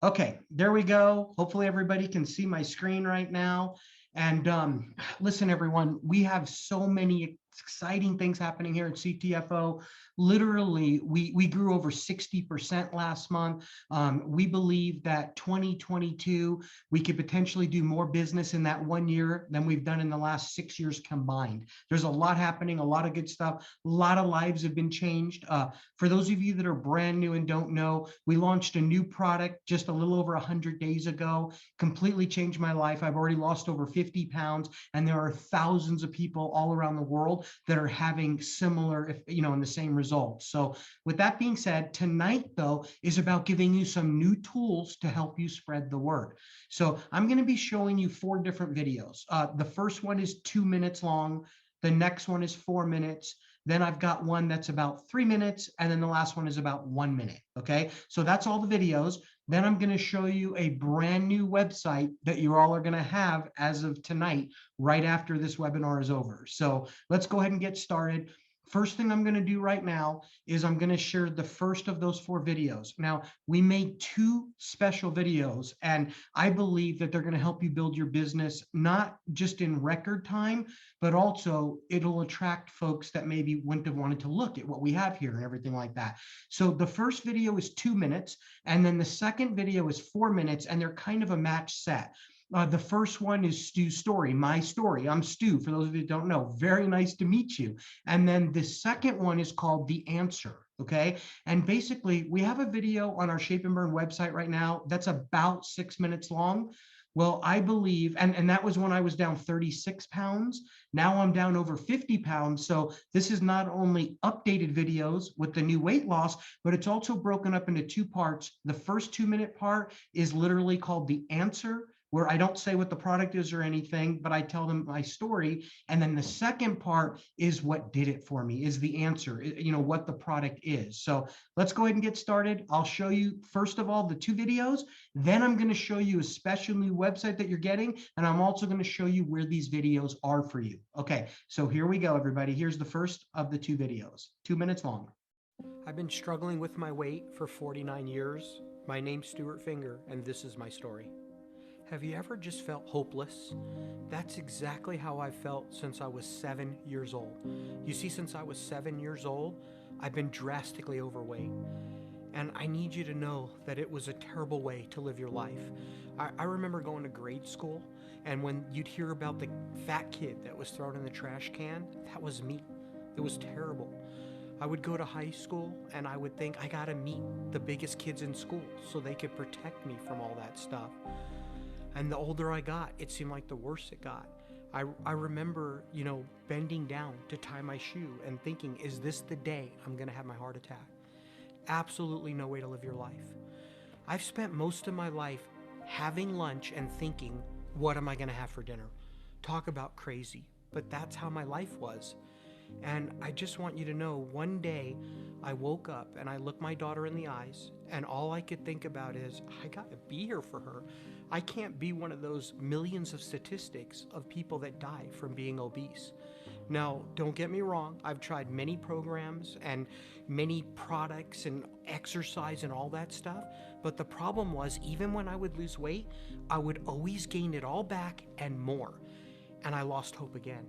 Okay, there we go. Hopefully everybody can see my screen right now. And listen, everyone, we have so many exciting things happening here at CTFO. Literally, we grew over 60% last month. We believe that 2022, we could potentially do more business in that 1 year than we've done in the last 6 years combined. There's a lot happening, a lot of good stuff. A lot of lives have been changed. For those of you that are brand new and don't know, we launched a new product just a little over 100 days ago, completely changed my life. I've already lost over 50 pounds, and there are thousands of people all around the world that are having similar, in the same results. So with that being said, tonight though is about giving you some new tools to help you spread the word. So I'm going to be showing you 4 different videos. The first one is 2 minutes long. The next one is 4 minutes. Then I've got one that's about 3 minutes, and then the last one is about 1 minute. Okay, so that's all the videos. Then I'm going to show you a brand new website that you all are going to have as of tonight, right after this webinar is over. So let's go ahead and get started. First thing I'm going to do right now is I'm going to share the first of those 4 videos. Now, we made 2 special videos, and I believe that they're going to help you build your business, not just in record time, but also it'll attract folks that maybe wouldn't have wanted to look at what we have here and everything like that. So the first video is 2 minutes, and then the second video is 4 minutes, and they're kind of a match set. The first one is Stu's story, my story. I'm Stu, for those of you who don't know. Very nice to meet you. And then the second one is called The Answer, okay? And basically, we have a video on our Shape and Burn website right now that's about 6 minutes long. Well, I believe, and that was when I was down 36 pounds. Now I'm down over 50 pounds. So this is not only updated videos with the new weight loss, but it's also broken up into 2 parts. The first 2-minute part is literally called The Answer, where I don't say what the product is or anything, but I tell them my story. And then the second part is what did it for me, is the answer, what the product is. So let's go ahead and get started. I'll show you, first of all, the 2 videos. Then I'm going to show you a special new website that you're getting. And I'm also going to show you where these videos are for you. Okay, so here we go, everybody. Here's the first of the 2 videos, 2 minutes long. I've been struggling with my weight for 49 years. My name's Stuart Finger, and this is my story. Have you ever just felt hopeless? That's exactly how I felt since I was 7 years old. You see, since I was 7 years old, I've been drastically overweight. And I need you to know that it was a terrible way to live your life. I remember going to grade school, and when you'd hear about the fat kid that was thrown in the trash can, that was me. It was terrible. I would go to high school, and I would think I gotta meet the biggest kids in school so they could protect me from all that stuff. And the older I got, it seemed like the worse it got. I remember, bending down to tie my shoe and thinking, is this the day I'm gonna have my heart attack? Absolutely no way to live your life. I've spent most of my life having lunch and thinking, what am I gonna have for dinner? Talk about crazy, but that's how my life was. And I just want you to know, one day I woke up and I looked my daughter in the eyes, and all I could think about is, I gotta be here for her. I can't be one of those millions of statistics of people that die from being obese. Now, don't get me wrong, I've tried many programs and many products and exercise and all that stuff, but the problem was, even when I would lose weight, I would always gain it all back and more, and I lost hope again.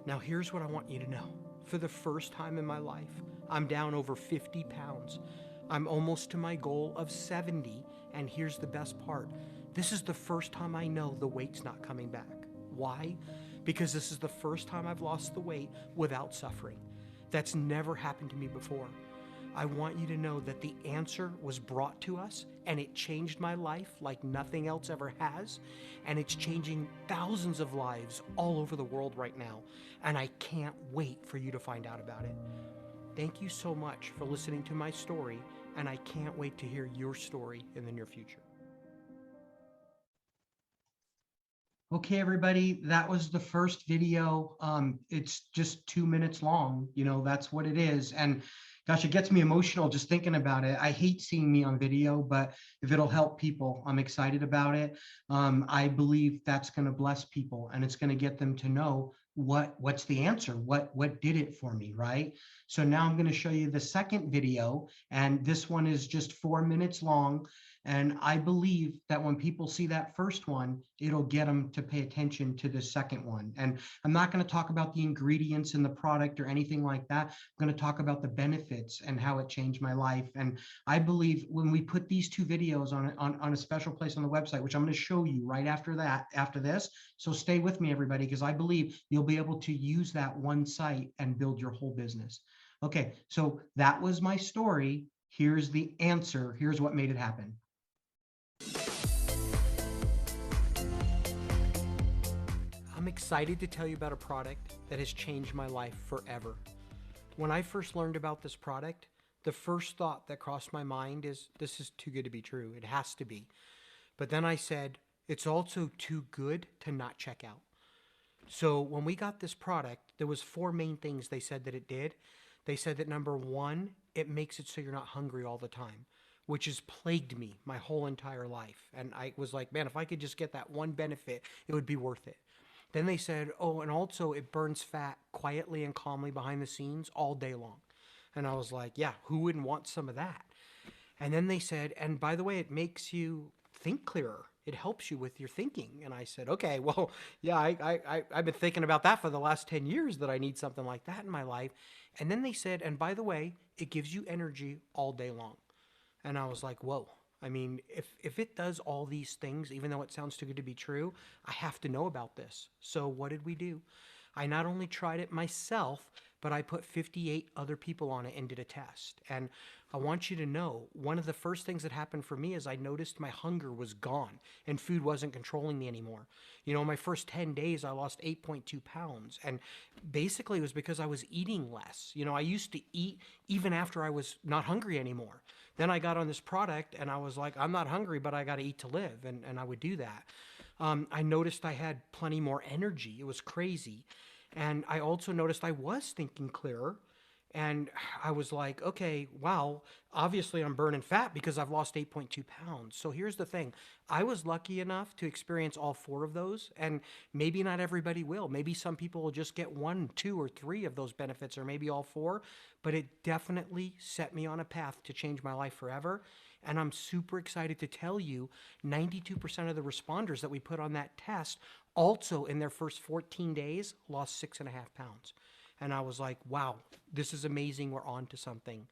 Now, here's what I want you to know. For the first time in my life, I'm down over 50 pounds. I'm almost to my goal of 70, and here's the best part. This is the first time I know the weight's not coming back. Why? Because this is the first time I've lost the weight without suffering. That's never happened to me before. I want you to know that the answer was brought to us, and it changed my life like nothing else ever has, and it's changing thousands of lives all over the world right now, and I can't wait for you to find out about it. Thank you so much for listening to my story, and I can't wait to hear your story in the near future. Okay, everybody, that was the first video. It's just 2 minutes long. That's what it is. And gosh, it gets me emotional just thinking about it. I hate seeing me on video, but if it'll help people, I'm excited about it. I believe that's going to bless people, and it's going to get them to know what's the answer, what did it for me, right? So now I'm going to show you the second video, and this one is just 4 minutes long. And I believe that when people see that first one, it'll get them to pay attention to the second one. And I'm not going to talk about the ingredients in the product or anything like that. I'm going to talk about the benefits and how it changed my life. And I believe when we put these two videos on a special place on the website, which I'm going to show you right after that, after this. So stay with me, everybody, because I believe you'll be able to use that one site and build your whole business. Okay, so that was my story. Here's the answer. Here's what made it happen. I'm excited to tell you about a product that has changed my life forever. When I first learned about this product, the first thought that crossed my mind is, this is too good to be true. It has to be. But then I said, it's also too good to not check out. So when we got this product, there was four main things they said that it did. They said that number one, it makes it so you're not hungry all the time, which has plagued me my whole entire life. And I was like, man, if I could just get that one benefit, it would be worth it. Then they said, oh, and also it burns fat quietly and calmly behind the scenes all day long. And I was like, yeah, who wouldn't want some of that? And then they said, and by the way, it makes you think clearer. It helps you with your thinking. And I said, okay, well, yeah, I've been thinking about that for the last 10 years that I need something like that in my life. And then they said, and by the way, it gives you energy all day long. And I was like, whoa. I mean, if it does all these things, even though it sounds too good to be true, I have to know about this. So what did we do? I not only tried it myself, but I put 58 other people on it and did a test. And I want you to know, one of the first things that happened for me is I noticed my hunger was gone and food wasn't controlling me anymore. You know, my first 10 days, I lost 8.2 pounds. And basically it was because I was eating less. You know, I used to eat even after I was not hungry anymore. Then I got on this product and I was like, I'm not hungry, but I got to eat to live. And I would do that. I noticed I had plenty more energy. It was crazy. And I also noticed I was thinking clearer. And I was like, okay, wow, obviously I'm burning fat because I've lost 8.2 pounds. So here's the thing. I was lucky enough to experience all four of those. And maybe not everybody will. Maybe some people will just get one, two, or three of those benefits, or maybe all four. But it definitely set me on a path to change my life forever. And I'm super excited to tell you 92% of the responders that we put on that test also in their first 14 days lost 6.5 pounds. And I was like, wow, this is amazing. We're on to something.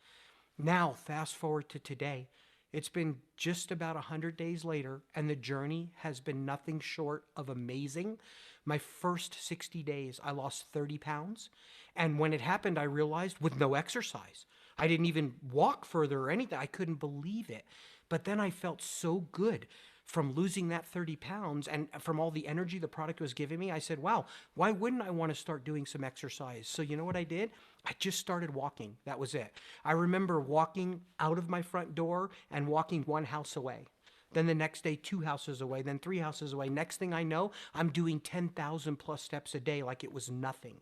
Now, fast forward to today. It's been just about 100 days later, and the journey has been nothing short of amazing. My first 60 days, I lost 30 pounds. And when it happened, I realized with no exercise, I didn't even walk further or anything. I couldn't believe it. But then I felt so good from losing that 30 pounds and from all the energy the product was giving me. I said, wow, why wouldn't I want to start doing some exercise? So you know what I did? I just started walking. That was it. I remember walking out of my front door and walking one house away. Then the next day, 2 houses away, then 3 houses away. Next thing I know, I'm doing 10,000 plus steps a day like it was nothing.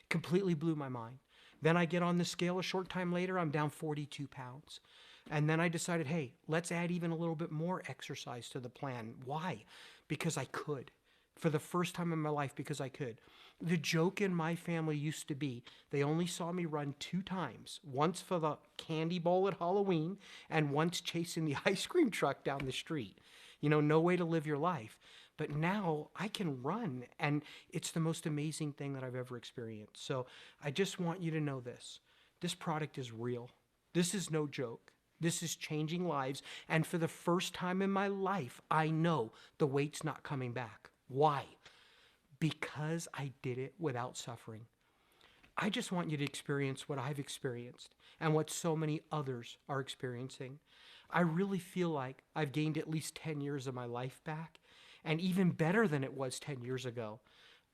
Completely blew my mind. Then I get on the scale a short time later, I'm down 42 pounds. And then I decided, hey, let's add even a little bit more exercise to the plan. Why? Because I could. For the first time in my life, because I could. The joke in my family used to be, they only saw me run 2 times. Once for the candy bowl at Halloween, and once chasing the ice cream truck down the street. You know, no way to live your life. But now I can run, and it's the most amazing thing that I've ever experienced. So I just want you to know this. This product is real. This is no joke. This is changing lives. And for the first time in my life, I know the weight's not coming back. Why? Because I did it without suffering. I just want you to experience what I've experienced and what so many others are experiencing. I really feel like I've gained at least 10 years of my life back, and even better than it was 10 years ago.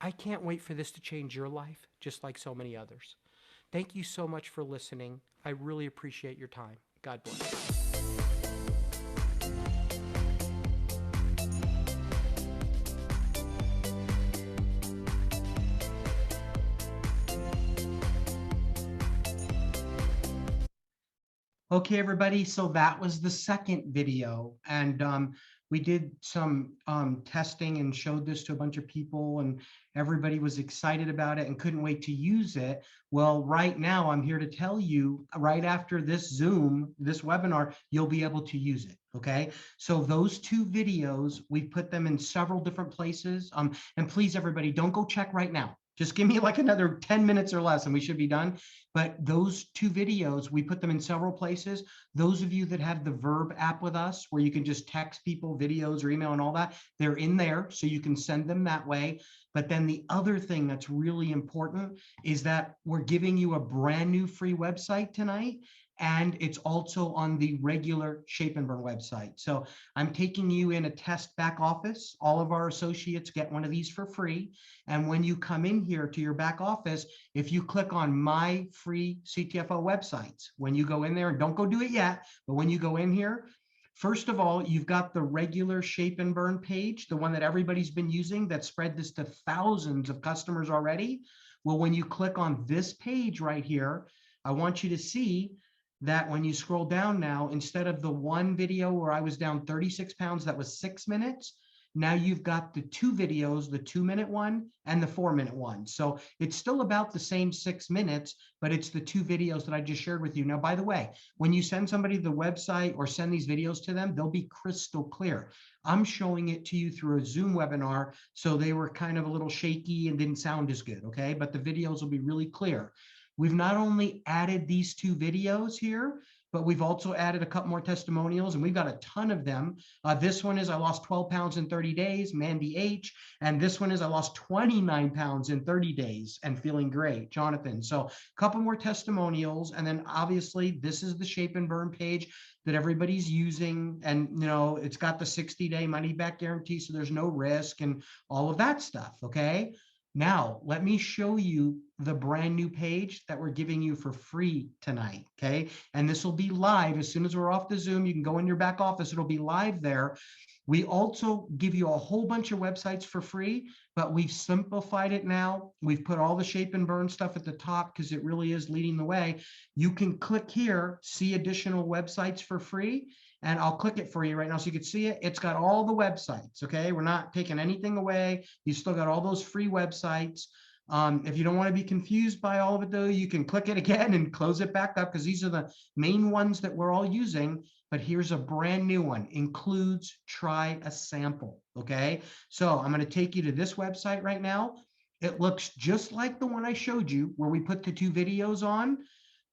I can't wait for this to change your life, just like so many others. Thank you so much for listening. I really appreciate your time. God bless. Okay, everybody, so that was the second video, and we did some testing and showed this to a bunch of people, and everybody was excited about it and couldn't wait to use it. Well, right now I'm here to tell you, right after this Zoom, this webinar, you'll be able to use it. Okay, so those two videos, we put them in several different places. And please, everybody, don't go check right now. Just give me like another 10 minutes or less and we should be done. But those two videos, we put them in several places. Those of you that have the Verb app with us, where you can just text people videos or email and all that, they're in there. So you can send them that way. But then the other thing that's really important is that we're giving you a brand new free website tonight. And it's also on the regular Shape and Burn website. So I'm taking you in a test back office. All of our associates get one of these for free. And when you come in here to your back office, if you click on my free CTFO websites, when you go in there, and don't go do it yet, but when you go in here, first of all, you've got the regular Shape and Burn page, the one that everybody's been using that spread this to thousands of customers already. Well, when you click on this page right here, I want you to see that when you scroll down now, instead of the one video where I was down 36 pounds, that was 6 minutes. Now you've got the two videos, the 2-minute one and the 4-minute one. So it's still about the same 6 minutes, but it's the two videos that I just shared with you. Now, by the way, when you send somebody the website or send these videos to them, they'll be crystal clear. I'm showing it to you through a Zoom webinar, so they were kind of a little shaky and didn't sound as good, okay? But the videos will be really clear. We've not only added these two videos here, but we've also added a couple more testimonials, and we've got a ton of them. This one is I lost 12 pounds in 30 days, Mandy H. And this one is I lost 29 pounds in 30 days and feeling great, Jonathan. So a couple more testimonials. And then obviously this is the Shape and Burn page that everybody's using. And it's got the 60-day money back guarantee, so there's no risk and all of that stuff, okay? Now, let me show you the brand new page that we're giving you for free tonight, okay? And this will be live as soon as we're off the Zoom. You can go in your back office, it'll be live there. We also give you a whole bunch of websites for free, but we've simplified it now. We've put all the Shape and Burn stuff at the top because it really is leading the way. You can click here, see additional websites for free, and I'll click it for you right now so you can see it. It's got all the websites, okay? We're not taking anything away. You still got all those free websites. If you don't want to be confused by all of it though, you can click it again and close it back up because these are the main ones that we're all using. But here's a brand new one, includes try a sample, okay? So I'm going to take you to this website right now. It looks just like the one I showed you where we put the two videos on.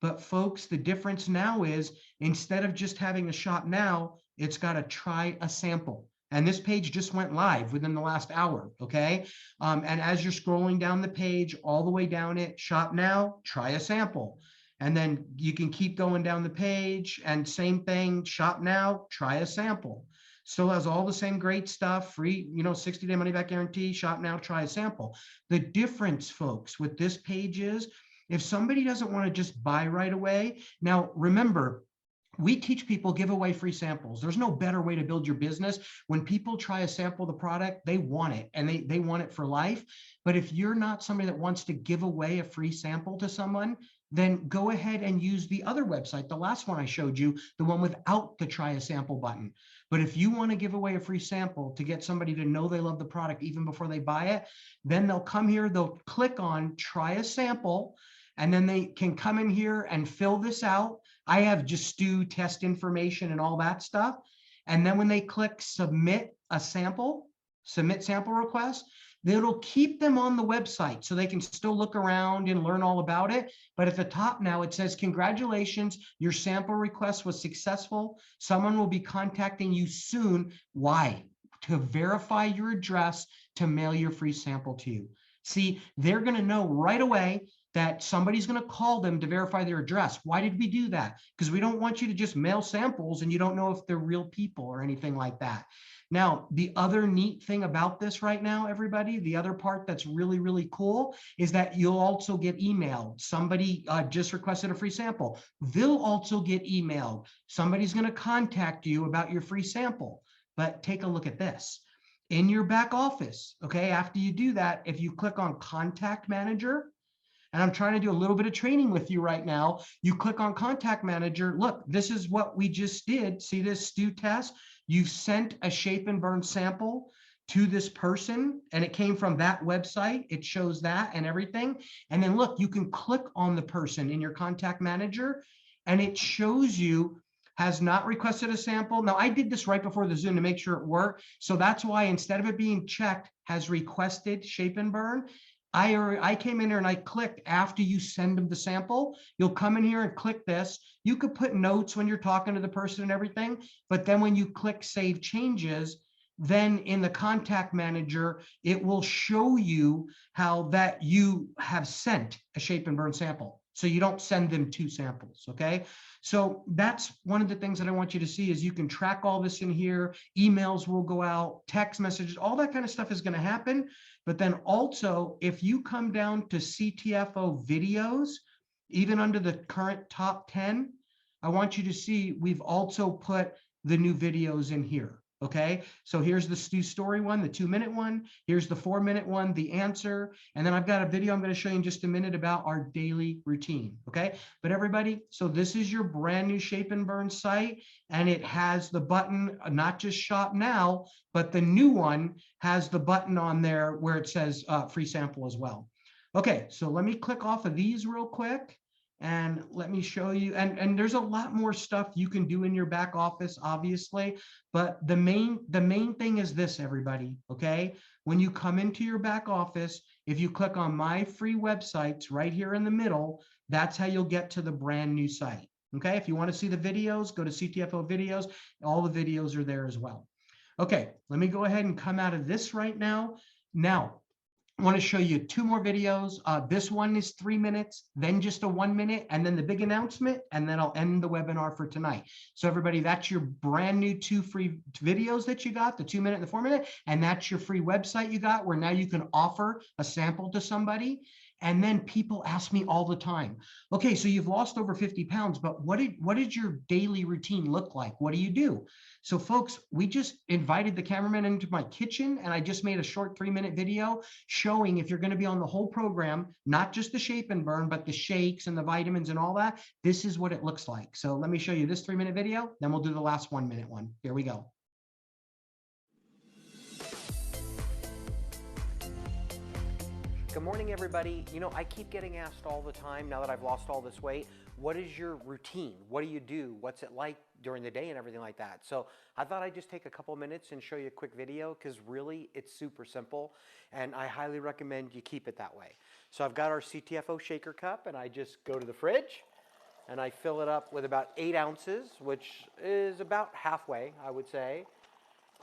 But folks, the difference now is instead of just having a shop now, it's got to try a sample. And this page just went live within the last hour, okay? And as you're scrolling down the page, all the way down it, shop now, try a sample. And then you can keep going down the page and same thing, shop now, try a sample. Still has all the same great stuff, free, 60-day money back guarantee, shop now, try a sample. The difference, folks, with this page is if somebody doesn't want to just buy right away, now remember, we teach people give away free samples. There's no better way to build your business. When people try a sample of the product, they want it and they want it for life. But if you're not somebody that wants to give away a free sample to someone, then go ahead and use the other website, the last one I showed you, the one without the try a sample button. But if you want to give away a free sample to get somebody to know they love the product even before they buy it, then they'll come here, they'll click on try a sample, and then they can come in here and fill this out. I have just do test information and all that stuff. And then when they click submit a sample, submit sample request, it'll keep them on the website so they can still look around and learn all about it. But at the top now it says, congratulations, your sample request was successful. Someone will be contacting you soon. Why? To verify your address to mail your free sample to you. See, they're going to know right away that somebody's going to call them to verify their address. Why did we do that? Because we don't want you to just mail samples and you don't know if they're real people or anything like that. Now, the other neat thing about this right now, everybody, the other part that's really, really cool is that you'll also get emailed. Somebody just requested a free sample. They'll also get emailed. Somebody's going to contact you about your free sample. But take a look at this. In your back office, okay, after you do that, if you click on Contact Manager, and I'm trying to do a little bit of training with you right now. You click on Contact Manager. Look, this is what we just did. See this stew test? You sent a Shape and Burn sample to this person and it came from that website. It shows that and everything. And then look, you can click on the person in your Contact Manager and it shows you has not requested a sample. Now, I did this right before the Zoom to make sure it worked. So that's why instead of it being checked, has requested shape and burn. I came in here and I clicked after you send them the sample. You'll come in here and click this. You could put notes when you're talking to the person and everything, but then when you click save changes, then in the contact manager, it will show you how that you have sent a shape and burn sample. So you don't send them two samples, okay? So that's one of the things that I want you to see is you can track all this in here. Emails will go out, text messages, all that kind of stuff is going to happen. But then also, if you come down to CTFO videos, even under the current top 10, I want you to see we've also put the new videos in here. Okay, so here's the Stu Story one, the 2-minute one. Here's the 4-minute one, the answer. And then I've got a video I'm going to show you in just a minute about our daily routine. Okay, but everybody, so this is your brand new Shape and Burn site, and it has the button, not just shop now, but the new one has the button on there where it says free sample as well. Okay, so let me click off of these real quick. And let me show you, and there's a lot more stuff you can do in your back office, obviously, but the main thing is this, everybody, okay? When you come into your back office, if you click on my free websites right here in the middle, that's how you'll get to the brand new site, okay? If you want to see the videos, go to CTFO videos. All the videos are there as well. Okay, let me go ahead and come out of this right now. Now, I want to show you 2 more videos. This one is 3 minutes, then just a 1 minute, and then the big announcement, and then I'll end the webinar for tonight. So everybody, that's your brand new 2 free videos that you got, the 2-minute and the 4-minute, and that's your free website you got where now you can offer a sample to somebody. And then people ask me all the time, okay, so you've lost over 50 pounds, but what did your daily routine look like? What do you do? So folks, we just invited the cameraman into my kitchen and I just made a short 3-minute video showing if you're going to be on the whole program, not just the shape and burn, but the shakes and the vitamins and all that, this is what it looks like. So let me show you this 3-minute video, then we'll do the last 1-minute one. Here we go. Good morning, everybody. You know, I keep getting asked all the time, now that I've lost all this weight, what is your routine? What do you do? What's it like during the day and everything like that? So I thought I'd just take a couple minutes and show you a quick video because really it's super simple and I highly recommend you keep it that way. So I've got our CTFO shaker cup and I just go to the fridge and I fill it up with about 8 ounces, which is about halfway, I would say.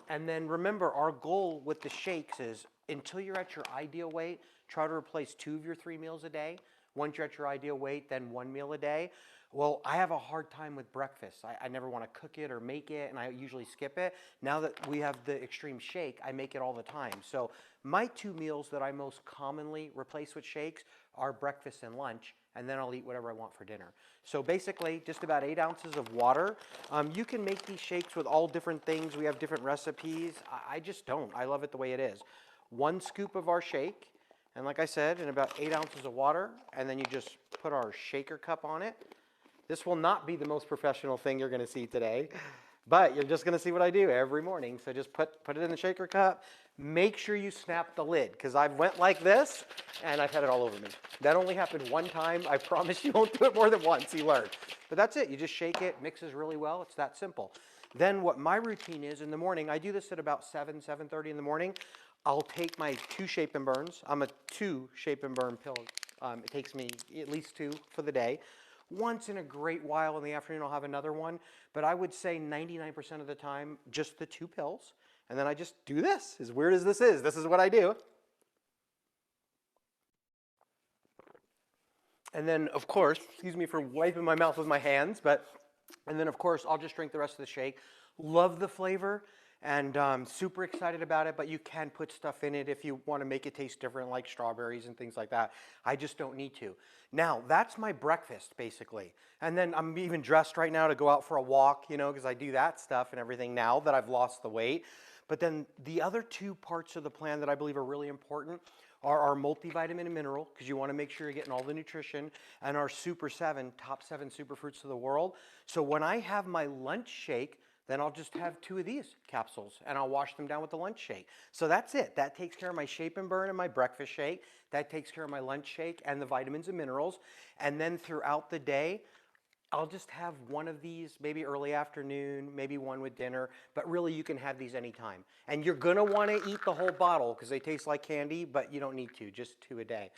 And then remember, our goal with the shakes is until you're at your ideal weight, try to replace 2 of your 3 meals a day. Once you're at your ideal weight, then 1 meal a day. Well, I have a hard time with breakfast. I never want to cook it or make it, and I usually skip it. Now that we have the extreme shake, I make it all the time. So my 2 meals that I most commonly replace with shakes are breakfast and lunch, and then I'll eat whatever I want for dinner. So basically, just about 8 ounces of water. You can make these shakes with all different things. We have different recipes. I just don't. I love it the way it is. 1 scoop of our shake, and like I said, in about 8 ounces of water, and then you just put our shaker cup on it. This will not be the most professional thing you're going to see today, but you're just going to see what I do every morning. So just put it in the shaker cup. Make sure you snap the lid because I went like this and I've had it all over me. That only happened 1 time. I promise you won't do it more than once. You learn. But that's it. You just shake it, mixes really well. It's that simple. Then what my routine is in the morning, I do this at about 7:30 in the morning. I'll take my 2 shape and burns. I'm a 2 shape and burn pill. It takes me at least 2 for the day. Once in a great while in the afternoon, I'll have another one. But I would say 99% of the time, just the 2 pills. And then I just do this. As weird as this is what I do. And then, of course, excuse me for wiping my mouth with my hands, and then, of course, I'll just drink the rest of the shake. Love the flavor. And super excited about it, but you can put stuff in it if you want to make it taste different, like strawberries and things like that. I just don't need to. Now, that's my breakfast, basically. And then I'm even dressed right now to go out for a walk, you know, because I do that stuff and everything now that I've lost the weight. But then the other 2 parts of the plan that I believe are really important are our multivitamin and mineral, because you want to make sure you're getting all the nutrition, and our Super 7, top 7 superfruits of the world. So when I have my lunch shake, then I'll just have 2 of these capsules and I'll wash them down with the lunch shake. So that's it. That takes care of my shape and burn and my breakfast shake. That takes care of my lunch shake and the vitamins and minerals. And then throughout the day, I'll just have one of these, maybe early afternoon, maybe one with dinner, but really you can have these anytime. And you're gonna wanna eat the whole bottle because they taste like candy, but you don't need to, just 2 a day.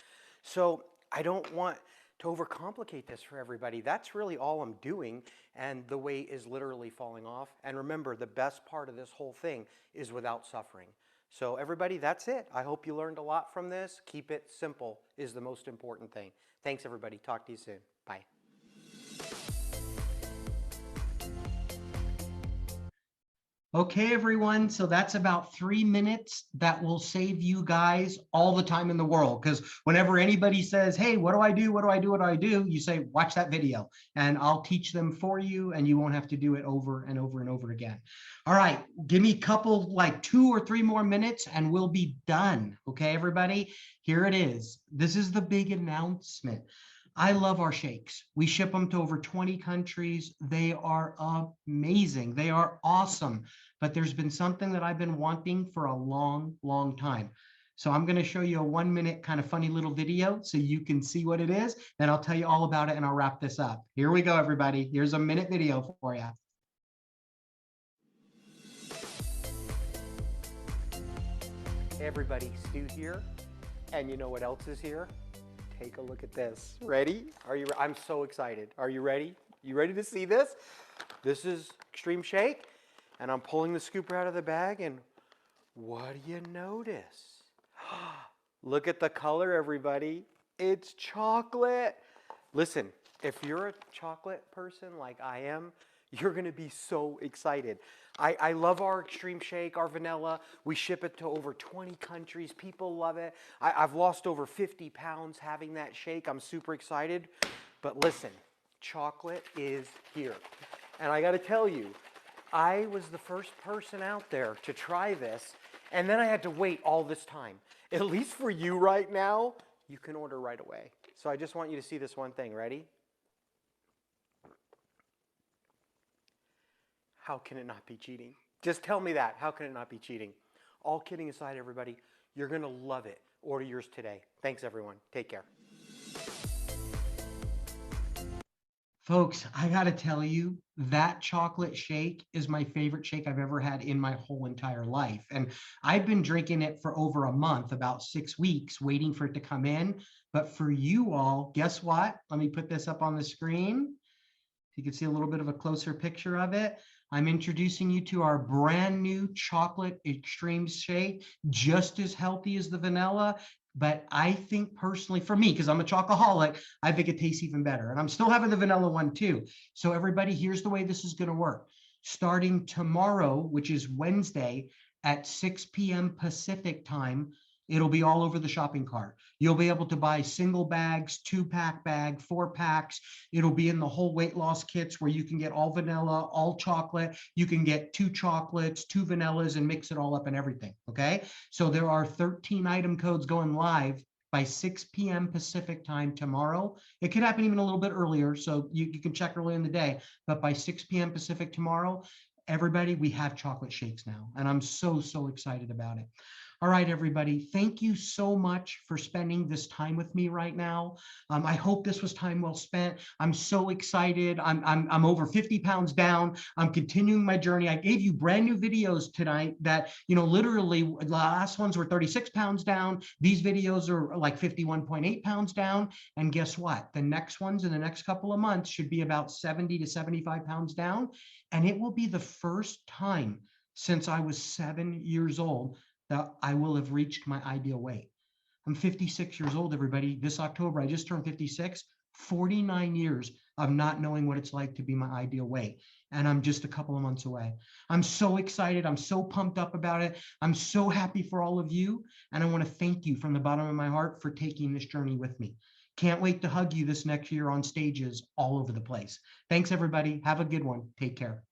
So I don't want to overcomplicate this for everybody. That's really all I'm doing, and the weight is literally falling off. And remember, the best part of this whole thing is without suffering. So everybody, that's it. I hope you learned a lot from this. Keep it simple is the most important thing. Thanks, everybody. Talk to you soon. Bye. Okay, everyone. So that's about 3 minutes that will save you guys all the time in the world. Because whenever anybody says, hey, what do I do? What do I do? What do I do? You say, watch that video and I'll teach them for you and you won't have to do it over and over and over again. All right. Give me a couple, like 2 or 3 more minutes and we'll be done. Okay, everybody, here it is. This is the big announcement. I love our shakes. We ship them to over 20 countries. They are amazing. They are awesome. But there's been something that I've been wanting for a long, long time. So I'm going to show you a 1-minute kind of funny little video so you can see what it is. Then I'll tell you all about it and I'll wrap this up. Here we go, everybody. Here's a minute video for you. Hey everybody, Stu here. And you know what else is here? Take a look at this. Ready? I'm so excited. Are you ready? You ready to see this? This is Extreme Shake, and I'm pulling the scooper out of the bag, and what do you notice? Look at the color, everybody. It's chocolate. Listen, if you're a chocolate person like I am, you're gonna be so excited. I love our Extreme Shake, our vanilla. We ship it to over 20 countries. People love it. I've lost over 50 pounds having that shake. I'm super excited. But listen, chocolate is here. And I gotta tell you, I was the first person out there to try this, and then I had to wait all this time. At least for you right now, you can order right away. So I just want you to see this one thing. Ready? How can it not be cheating? Just tell me that. How can it not be cheating? All kidding aside, everybody, you're going to love it. Order yours today. Thanks, everyone. Take care. Folks, I got to tell you, that chocolate shake is my favorite shake I've ever had in my whole entire life. And I've been drinking it for over a month, about 6 weeks, waiting for it to come in. But for you all, guess what? Let me put this up on the screen. You can see a little bit of a closer picture of it. I'm introducing you to our brand new chocolate extreme shake, just as healthy as the vanilla. But I think personally, for me, because I'm a chocoholic, I think it tastes even better. And I'm still having the vanilla one too. So everybody, here's the way this is going to work. Starting tomorrow, which is Wednesday at 6 p.m. Pacific time, it'll be all over the shopping cart. You'll be able to buy single bags, 2-pack bag, 4-packs. It'll be in the whole weight loss kits where you can get all vanilla, all chocolate. You can get 2 chocolates, 2 vanillas, and mix it all up and everything, okay? So there are 13 item codes going live by 6 p.m. Pacific time tomorrow. It could happen even a little bit earlier, so you can check early in the day. But by 6 p.m. Pacific tomorrow, everybody, we have chocolate shakes now. And I'm so, so excited about it. All right, everybody, thank you so much for spending this time with me right now. I hope this was time well spent. I'm so excited. I'm over 50 pounds down. I'm continuing my journey. I gave you brand new videos tonight that, literally the last ones were 36 pounds down. These videos are like 51.8 pounds down. And guess what? The next ones in the next couple of months should be about 70 to 75 pounds down. And it will be the first time since I was 7 years old that I will have reached my ideal weight. I'm 56 years old, everybody. This October, I just turned 56, 49 years of not knowing what it's like to be my ideal weight. And I'm just a couple of months away. I'm so excited. I'm so pumped up about it. I'm so happy for all of you. And I want to thank you from the bottom of my heart for taking this journey with me. Can't wait to hug you this next year on stages all over the place. Thanks, everybody. Have a good one. Take care.